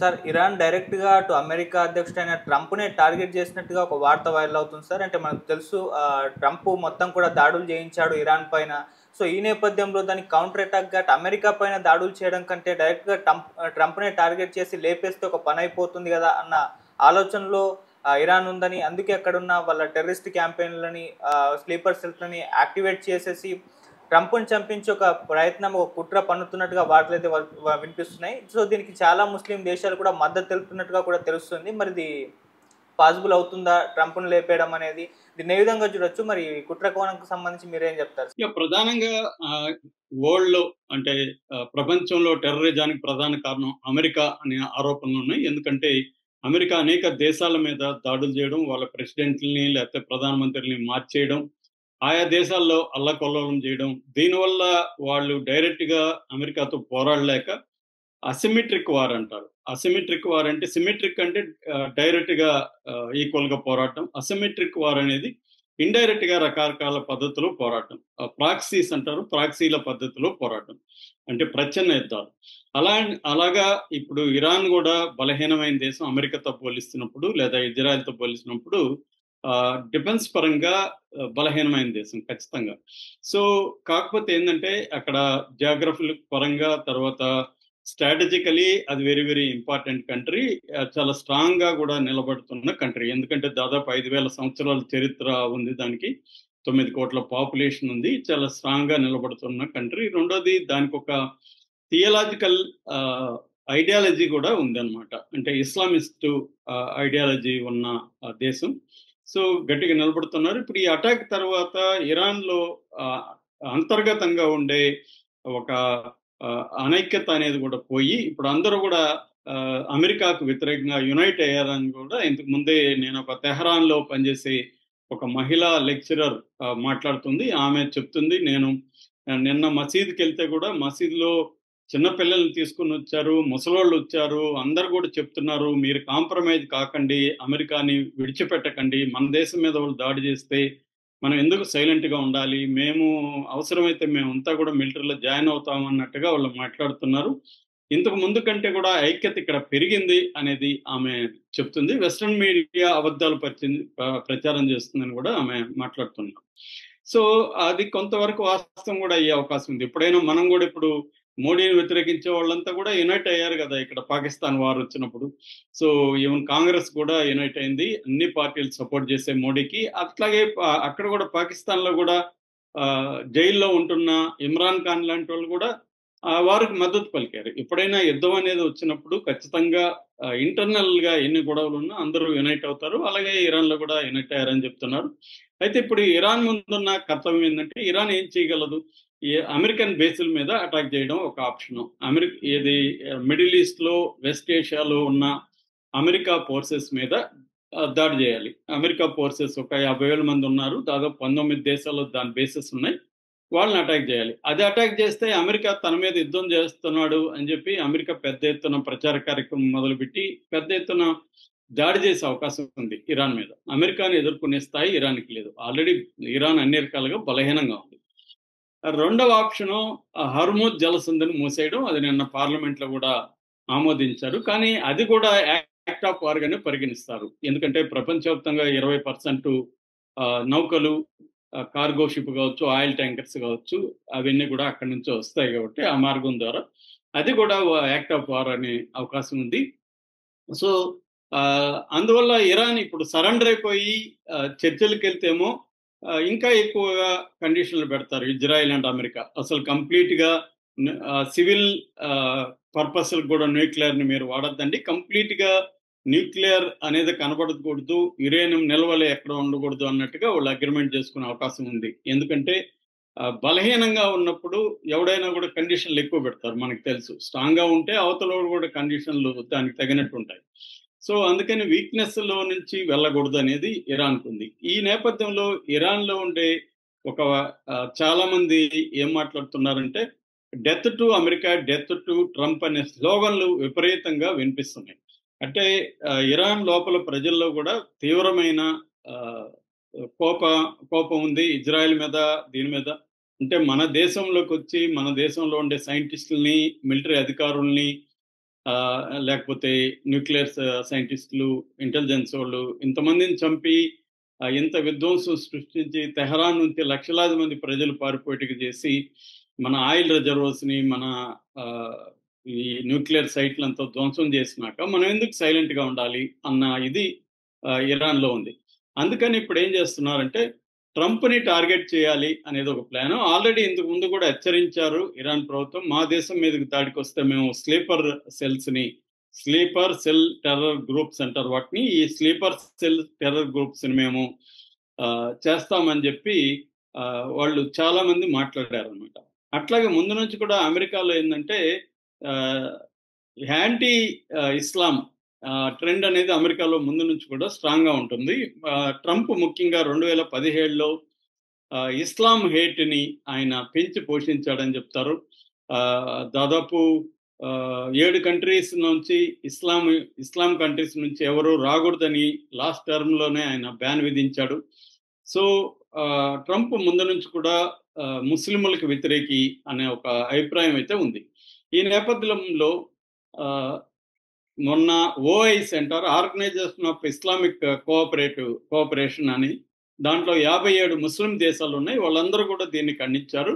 Sir, Iran డైరెక్ట్‌గా అటు America అధ్యక్షుడైన ట్రంప్‌నే target చేసినట్టుగా ఒక వార్త వైరల్ అవుతుంది సార్. అంటే మనకు తెలుసు ట్రంప్ మొత్తం కూడా దాడులు చేయించాడు ఇరాన్ పైన. సో, ఈ నేపథ్యంలో దానికి కౌంటర్ అటాక్‌గా అటు అమెరికా పైన దాడులు చేయడం కంటే డైరెక్ట్‌గా ట్రంప్‌నే టార్గెట్ చేసి లేపేస్తే ఒక పనైపోతుంది గదా! అన్న ఆలోచనలో ఇరాన్ ఉందని, అందుకే అక్కడున్న వాళ్ళ టెర్రరిస్ట్ క్యాంపెయిన్‌లని స్లీపర్ సెల్స్‌లని యాక్టివేట్ చేసేసి ట్రంప్‌ని చంపించే ఒక ప్రయత్నం, ఒక కుట్ర పన్నుతున్నట్టుగా వార్తలైతే వినిపిస్తున్నాయి. సో, దీనికి చాలా ముస్లిం దేశాలు కూడా మద్దతు తెలుపుతున్నట్టుగా కూడా తెలుస్తుంది. మరి ఇది పాసిబుల్ అవుతుందా? ట్రంప్‌ని లేపేయడం అనేది? దీన్ని ఏ విధంగా చూడొచ్చు? మరి ఈ కుట్ర కోణంకి సంబంధించి మీరేం చెప్తారు? ప్రధానంగా వరల్డ్‌లో అంటే ప్రపంచంలో టెర్రరిజానికి ప్రధాన కారణం అమెరికా అనే ఆరోపణలున్నాయి. ఎందుకంటే అమెరికా అనేక దేశాల మీద దాడులు చేయడం, వాళ్ళ ప్రెసిడెంట్‌లని లేకపోతే ప్రధానమంత్రులని మార్చేయడం, ఆయా దేశాల్లో అల్లకల్లోలం చేయడం. దీనివల్ల వాళ్ళు డైరెక్ట్‌గా అమెరికాతో పోరాడలేక అసిమెట్రిక్ వార్ అంటారు. అసిమెట్రిక్ వార్ అంటే సిమెట్రిక్ అంటే డైరెక్ట్‌గా ఈక్వల్‌గా పోరాటం. అసిమెట్రిక్ వార్ అనేది ఇండైరెక్ట్‌గా రకరకాల పద్ధతిలో పోరాటం. ప్రాక్సీస్ అంటారు. ప్రాక్సీల పద్ధతిలో పోరాటం. అంటే ప్రచ్ఛన్న యుద్ధాలు. అలాగా ఇప్పుడు ఇరాన్ గూడా బలహీనమైన దేశం అమెరికాతో పోలిస్తున్నప్పుడు లేదా ఇజ్రాయెల్‌తో పోలిసినప్పుడు డిఫెన్స్ పరంగా బలహీనమైన దేశం ఖచ్చితంగా. సో, కాకపోతే ఏందంటే అక్కడ జియోగ్రఫిల్ పరంగా తర్వాత స్ట్రాటజికలీ అది వెరీ వెరీ ఇంపార్టెంట్ కంట్రీ. చాలా స్ట్రాంగ్‌గా గూడా నిలబడుతున్న కంట్రీ. ఎందుకంటే దాదాపు 5,000 సంవత్సరాల చరిత్ర ఉంది దానికి. 9,00,00,000 పాపులేషన్ ఉంది. చాలా స్ట్రాంగ్‌గా నిలబడుతున్న కంట్రీ. రెండోది దానికొక థియలాజికల్ ఐడియాలజీ గూడా ఉందన్నమాట. అంటే ఇస్లామిస్ట్ ఐడియాలజీ ఉన్న దేశం. సో, గట్టిగా నిలబడుతున్నారు. ఇప్పుడు ఈ అటాక్ తర్వాత ఇరాన్‌లో ఆహ్, అంతర్గతంగా ఉండే ఒక అనైక్యత అనేది కూడా పోయి ఇప్పుడు అందరూ కూడా అమెరికాకు వ్యతిరేకంగా యునైట్ అయ్యారని కూడా ఇంతకు ముందే నేను ఒక తెహరాన్‌లో పనిచేసే ఒక మహిళా లెక్చరర్ మాట్లాడుతుంది. ఆమె చెప్తుంది, నేను నిన్న మసీదుకెళ్తే కూడా మసీదులో చిన్న పిల్లల్ని తీసుకొనొచ్చారు, ముసలోళ్ళొచ్చారు. అందరూ గూడా చెప్తున్నారు, "మీరు కాంప్రమైజ్ కాకండి. అమెరికాని విడిచిపెట్టకండి. మన దేశం మీద వాళ్ళు దాడి చేస్తే మనం ఎందుకు సైలెంట్‌గా ఉండాలి? మేము అవసరమైతే మేమంతా గూడా మిలిటరీలో జాయిన్ అవుతాం" అన్నట్టుగా వాళ్ళు మాట్లాడుతున్నారు. ఇంతకు ముందు కంటే కూడా ఐక్యత ఇక్కడ పెరిగింది అనేది ఆమె చెప్తుంది. వెస్టర్న్ మీడియా అబద్ధాలు ప్రచారం చేస్తుందని గూడా ఆమె మాట్లాడుతున్నారు. సో, అది కొంతవరకు వాస్తవం గూడా అయ్యే అవకాశం ఉంది. ఎప్పుడైనా మనం గూడా ఇప్పుడు మోడీని వ్యతిరేకించే వాళ్ళంతా కూడా యునైట్ అయ్యారు గదా! ఇక్కడ పాకిస్తాన్ వార్ వచ్చినప్పుడు. సో, ఈవెన్ కాంగ్రెస్ కూడా యునైట్ అయింది. అన్ని పార్టీలు సపోర్ట్ చేసే మోడీకి. అట్లాగే అక్కడ గూడా పాకిస్తాన్‌లో గూడా జైల్లో ఉంటున్న ఇమ్రాన్ ఖాన్ లాంటోళ్ళు గూడా వారికి మద్దతు పలికారు. ఎప్పుడైనా యుద్ధం అనేది వచ్చినప్పుడు ఖచ్చితంగా ఇంటర్నల్‌గా ఎన్ని గొడవలున్నా అందరూ యునైట్ అవుతారు. అలాగే ఇరాన్‌లో కూడా యునైట్ అయ్యారని చెప్తున్నారు. అయితే ఇప్పుడు ఇరాన్ ముందున్న కర్తవ్యం ఏందంటే, ఇరాన్ ఏం చేయగలదు? ఈ అమెరికన్ బేసుల మీద అటాక్ చేయడం ఒక ఆప్షను. ఏది మిడిల్ ఈస్ట్‌లో, వెస్ట్ ఏషియాలో ఉన్న అమెరికా ఫోర్సెస్ మీద దాడి చేయాలి. అమెరికా ఫోర్సెస్ ఒక 50,000 మంది ఉన్నారు. దాదాపు 19 దేశాల్లో దాని బేసెస్ ఉన్నాయి. వాళ్ళని అటాక్ చేయాలి. అది అటాక్ చేస్తే అమెరికా తన మీద యుద్ధం చేస్తున్నాడు అని చెప్పి అమెరికా పెద్ద ఎత్తున ప్రచార కార్యక్రమం మొదలుపెట్టి పెద్ద ఎత్తున దాడి చేసే అవకాశం ఉంది ఇరాన్ మీద. అమెరికాని ఎదుర్కొనే స్థాయి ఇరాన్‌కి లేదు. ఆల్రెడీ ఇరాన్ అన్ని రకాలుగా బలహీనంగా ఉంది. రెండవ ఆప్షను హర్ముజ్ జలసంధిని మూసేయడం. అది నిన్న పార్లమెంట్‌లో కూడా ఆమోదించారు. కానీ అది కూడా యాక్ట్ ఆఫ్ వార్ గానే పరిగణిస్తారు. ఎందుకంటే ప్రపంచవ్యాప్తంగా 20% నౌకలు కార్గో షిప్ కావచ్చు, ఆయిల్ ట్యాంకర్స్ కావచ్చు, అవన్నీ కూడా అక్కడి నుంచే వస్తాయి కాబట్టి ఆ మార్గం ద్వారా అది కూడా యాక్ట్ ఆఫ్ వార్ అనే అవకాశం ఉంది. సో, అందువల్ల ఇరాన్ ఇప్పుడు సరెండర్ అయిపోయి చర్చలకెళ్తేమో ఇంకా ఎక్కువగా కండిషన్‌లు పెడతారు ఇజ్రాయెల్ అండ్ అమెరికా. అసలు కంప్లీట్‌గా సివిల్ పర్పస్‌లకు కూడా న్యూక్లియర్‌ని మీరు వాడొద్దండి. కంప్లీట్‌గా న్యూక్లియర్ అనేది కనబడకూడదు. యురేనియం నిల్వలు ఎక్కడ ఉండకూడదు అన్నట్టుగా వాళ్ళు అగ్రీమెంట్ చేసుకునే అవకాశం ఉంది. ఎందుకంటే బలహీనంగా ఉన్నప్పుడు ఎవడైనా కూడా కండిషన్‌లు ఎక్కువ పెడతారు మనకు తెలుసు. స్ట్రాంగ్‌గా ఉంటే అవతలోడు కూడా కండిషన్‌లు దానికి తగినట్టు ఉంటాయి. సో, అందుకని వీక్‌నెస్‌లో నుంచి వెళ్ళకూడదనేది ఇరాన్‌కుంది. ఈ నేపథ్యంలో ఇరాన్‌లో ఉండే ఒక చాలామంది ఏం మాట్లాడుతున్నారంటే, death to America, death to Trump అనే స్లోగన్‌లు విపరీతంగా వినిపిస్తున్నాయి. అంటే ఇరాన్ లోపల ప్రజల్లో కూడా తీవ్రమైన ఆహ్, కోప కోపం ఉంది ఇజ్రాయెల్ మీద, దీని మీద. అంటే మన దేశంలోకొచ్చి, మన దేశంలో ఉండే సైంటిస్టులని, మిలిటరీ అధికారుల్ని లేకపోతే న్యూక్లియర్ సైంటిస్టులు, ఇంటెలిజెన్స్ వాళ్ళు ఇంతమందిని చంపి ఇంత విధ్వంసం సృష్టించి తెహరాన్ నుంచి లక్షలాది మంది ప్రజలు పారిపోయేట్టుగా చేసి మన ఆయిల్ రిజర్వర్స్ని, మన ఈ న్యూక్లియర్ సైట్లంతా ధ్వంసం చేసినాక మనం ఎందుకు సైలెంట్గా ఉండాలి అన్న ఇది ఇరాన్లో ఉంది. అందుకని ఇప్పుడు ఏం చేస్తున్నారంటే ట్రంప్ని టార్గెట్ చేయాలి అనేది ఒక ప్లాన్. ఆల్రెడీ ఇంతకు ముందు కూడా హెచ్చరించారు ఇరాన్ ప్రభుత్వం, మా దేశం మీదకి దాడికి వస్తే మేము స్లీపర్ సెల్ టెర్రర్ గ్రూప్స్ అంటారు వాటిని, ఈ స్లీపర్ సెల్ టెర్రర్ గ్రూప్స్ని మేము చేస్తామని చెప్పి వాళ్ళు చాలా మంది మాట్లాడారు అనమాట. అట్లాగే ముందు నుంచి కూడా అమెరికాలో ఏంటంటే యాంటీ ఇస్లాం ట్రెండ్ అనేది అమెరికాలో ముందు నుంచి కూడా స్ట్రాంగ్గా ఉంటుంది. ట్రంప్ ముఖ్యంగా 2017లో ఇస్లాం హేట్ని ఆయన పెంచి పోషించాడని చెప్తారు. దాదాపు 7 కంట్రీస్ నుంచి ఇస్లాం కంట్రీస్ నుంచి ఎవరు రాకూడదని లాస్ట్ టర్మ్లోనే ఆయన బ్యాన్ విధించాడు. సో ట్రంప్ ముందు నుంచి కూడా ముస్లింలకు వ్యతిరేకి అనే ఒక అభిప్రాయం అయితే ఉంది. ఈ నేపథ్యంలో మొన్న ఓఐసి అంటారు, ఆర్గనైజేషన్ ఆఫ్ ఇస్లామిక్ కోఆపరేషన్ అని, దాంట్లో 57 ముస్లిం దేశాలు ఉన్నాయి. వాళ్ళందరూ కూడా దీన్ని ఖండించారు.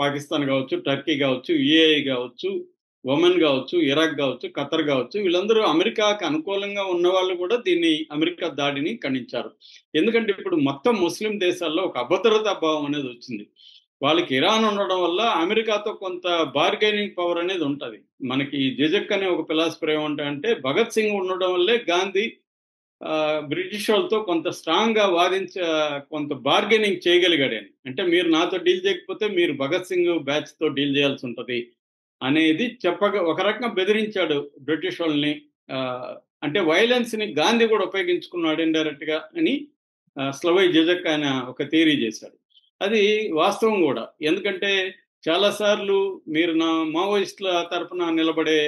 పాకిస్తాన్ కావచ్చు, టర్కీ కావచ్చు, యుఏఈ కావచ్చు, ఒమన్ కావచ్చు, ఇరాక్ కావచ్చు, ఖతర్ కావచ్చు, వీళ్ళందరూ అమెరికాకు అనుకూలంగా ఉన్న వాళ్ళు కూడా అమెరికా దాడిని ఖండించారు. ఎందుకంటే ఇప్పుడు మొత్తం ముస్లిం దేశాల్లో ఒక అభద్రతా భావం అనేది వచ్చింది. వాళ్ళకి ఇరాన్ ఉండడం వల్ల అమెరికాతో కొంత బార్గెనింగ్ పవర్ అనేది ఉంటుంది. మనకి జిజక్ అనే ఒక ఫిలాసఫర్ ఏమంటారంటే, భగత్ సింగ్ ఉండడం వల్లే గాంధీ బ్రిటిష్ వాళ్ళతో కొంత స్ట్రాంగ్గా కొంత బార్గెనింగ్ చేయగలిగాడని. అంటే మీరు నాతో డీల్ చేయకపోతే మీరు భగత్ సింగ్ బ్యాచ్తో డీల్ చేయాల్సి ఉంటుంది అనేది ఒక రకంగా బెదిరించాడు బ్రిటిష్ వాళ్ళని. అంటే వైలెన్స్ని గాంధీ కూడా ఉపయోగించుకున్నాడు ఇండైరెక్ట్గా అని స్లవై జిజక్ ఆయన ఒక థియరీ చేశాడు. అది వాస్తవం కూడా. ఎందుకంటే చాలాసార్లు మీరు నా మావోయిస్టుల తరఫున నిలబడే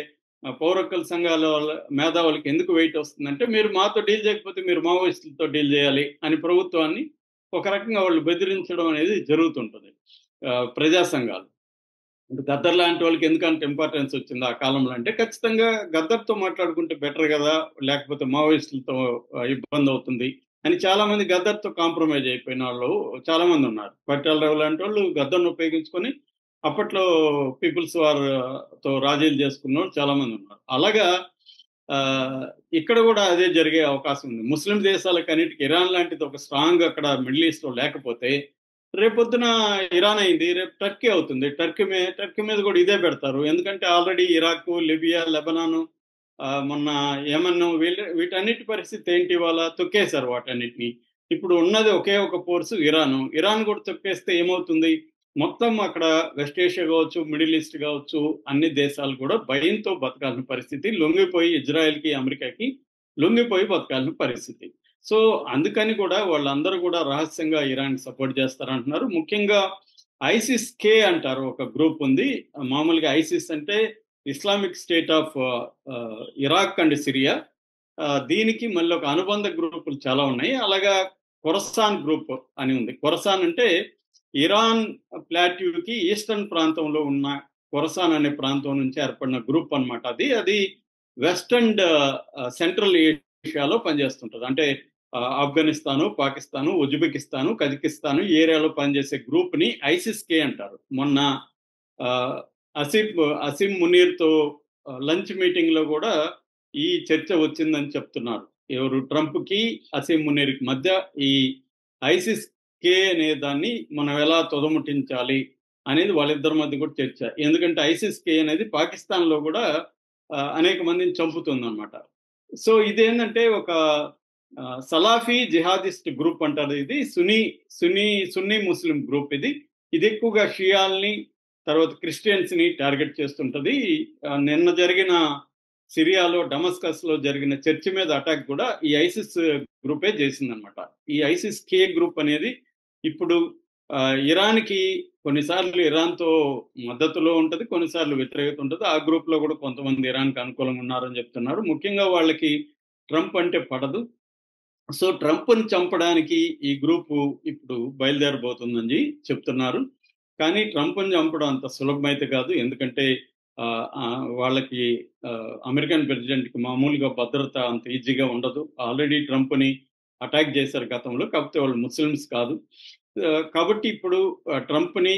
పౌర హక్కుల సంఘాల మేధావులకి ఎందుకు వెయిట్ వస్తుందంటే, మీరు మాతో డీల్ చేయకపోతే మీరు మావోయిస్టులతో డీల్ చేయాలి అని ప్రభుత్వాన్ని ఒక రకంగా వాళ్ళు బెదిరించడం అనేది జరుగుతుంటుంది. ప్రజా సంఘాలు గద్దర్ లాంటి వాళ్ళకి ఎందుకంటే ఇంపార్టెన్స్ వచ్చింది ఆ కాలంలో అంటే, ఖచ్చితంగా గద్దర్తో మాట్లాడుకుంటే బెటర్ కదా, లేకపోతే మావోయిస్టులతో ఇబ్బంది అవుతుంది అని చాలా మంది గద్దర్తో కాంప్రమైజ్ అయిపోయిన వాళ్ళు చాలా మంది ఉన్నారు. పరిటాలరావు లాంటి వాళ్ళు గద్దర్ను ఉపయోగించుకొని అప్పట్లో పీపుల్స్ వార్తో రాజీలు చేసుకున్న వాళ్ళు చాలా మంది ఉన్నారు. అలాగా ఇక్కడ కూడా అదే జరిగే అవకాశం ఉంది. ముస్లిం దేశాలకు అన్నిటికీ ఇరాన్ లాంటిది ఒక స్ట్రాంగ్ అక్కడ మిడిల్ ఈస్ట్లో లేకపోతే, రేపొద్దున ఇరాన్ అయింది, రేపు టర్కీ అవుతుంది. టర్కీ మీద కూడా ఇదే పెడతారు. ఎందుకంటే ఆల్రెడీ ఇరాక్, లిబియా, లెబనాను, మొన్న యెమెన్, వీటన్నిటి పరిస్థితి ఏంటి, వాళ్ళ తొక్కేశారు వాటన్నిటిని. ఇప్పుడు ఉన్నది ఒకే ఒక ఫోర్సు ఇరాన్ కూడా తొక్కేస్తే ఏమవుతుంది, మొత్తం అక్కడ వెస్ట్ ఏషియా కావచ్చు, మిడిల్ ఈస్ట్ కావచ్చు, అన్ని దేశాలు కూడా భయంతో బతకాల్సిన పరిస్థితి, లొంగిపోయి ఇజ్రాయెల్కి, అమెరికాకి లొంగిపోయి బతకాల్సిన పరిస్థితి. సో అందుకని కూడా వాళ్ళందరూ కూడా రహస్యంగా ఇరాన్ సపోర్ట్ చేస్తారంటున్నారు. ముఖ్యంగా ఐసిస్ కే అంటారు, ఒక గ్రూప్ ఉంది. మామూలుగా ఐసిస్ అంటే Islamic state of Iraq and Syria. దీనికి మళ్ళీ ఒక అనుబంధ గ్రూపులు చాలా ఉన్నాయి. అలాగా ఖొరసాన్ గ్రూప్ అని ఉంది. ఖొరసాన్ అంటే ఇరాన్ ప్లాట్యూకి ఈస్టర్న్ ప్రాంతంలో ఉన్న ఖొరసాన్ అనే ప్రాంతం నుంచి ఏర్పడిన గ్రూప్ అనమాట. అది వెస్ట్ అండ్ సెంట్రల్ ఏషియాలో పనిచేస్తుంటుంది. అంటే ఆఫ్ఘనిస్తాను, పాకిస్తాను, ఉజ్బెకిస్తాను, కజకిస్తాను ఈ ఏరియాలో పనిచేసే గ్రూప్ని ఐసిస్ కే అంటారు. మొన్న అసీం మునీర్తో లంచ్ మీటింగ్లో కూడా ఈ చర్చ వచ్చిందని చెప్తున్నారు. ఎవరు, ట్రంప్కి అసీం మునీర్కి మధ్య ఈ ఐసిస్ కే అనే దాన్ని మనం ఎలా తొదముట్టించాలి అనేది వాళ్ళిద్దరి మధ్య కూడా చర్చ. ఎందుకంటే ఐసిస్ కే అనేది పాకిస్తాన్లో కూడా అనేక మందిని చంపుతుంది అనమాట. సో ఇదేంటంటే ఒక సలాఫీ జిహాదిస్ట్ గ్రూప్ అంటారు. ఇది సున్నీ ముస్లిం గ్రూప్. ఇది ఎక్కువగా షియాల్ని, తర్వాత క్రిస్టియన్స్ని టార్గెట్ చేస్తుంటుంది. నిన్న జరిగిన సిరియాలో డమస్కస్లో జరిగిన చర్చి మీద అటాక్ కూడా ఈ ఐసిస్ గ్రూపే చేసిందనమాట. ఈ ఐసిస్ కే గ్రూప్ అనేది ఇప్పుడు ఇరాన్కి కొన్నిసార్లు ఇరాన్తో మద్దతులో ఉంటుంది, కొన్నిసార్లు వ్యతిరేకత ఉంటుంది. ఆ గ్రూప్లో కూడా కొంతమంది ఇరాన్కి అనుకూలంగా ఉన్నారని చెప్తున్నారు. ముఖ్యంగా వాళ్ళకి ట్రంప్ అంటే పడదు. సో ట్రంప్ని చంపడానికి ఈ గ్రూపు ఇప్పుడు బయలుదేరబోతుందని చెప్తున్నారు. కానీ ట్రంప్ని చంపడం అంత సులభమైతే కాదు. ఎందుకంటే వాళ్ళకి అమెరికన్ ప్రెసిడెంట్‌కి మామూలుగా భద్రత అంత ఈజీగా ఉండదు. ఆల్రెడీ ట్రంప్‌ని అటాక్ చేశారు గతంలో. కాకపోతే వాళ్ళు ముస్లిమ్స్ కాదు. కాబట్టి ఇప్పుడు ట్రంప్‌ని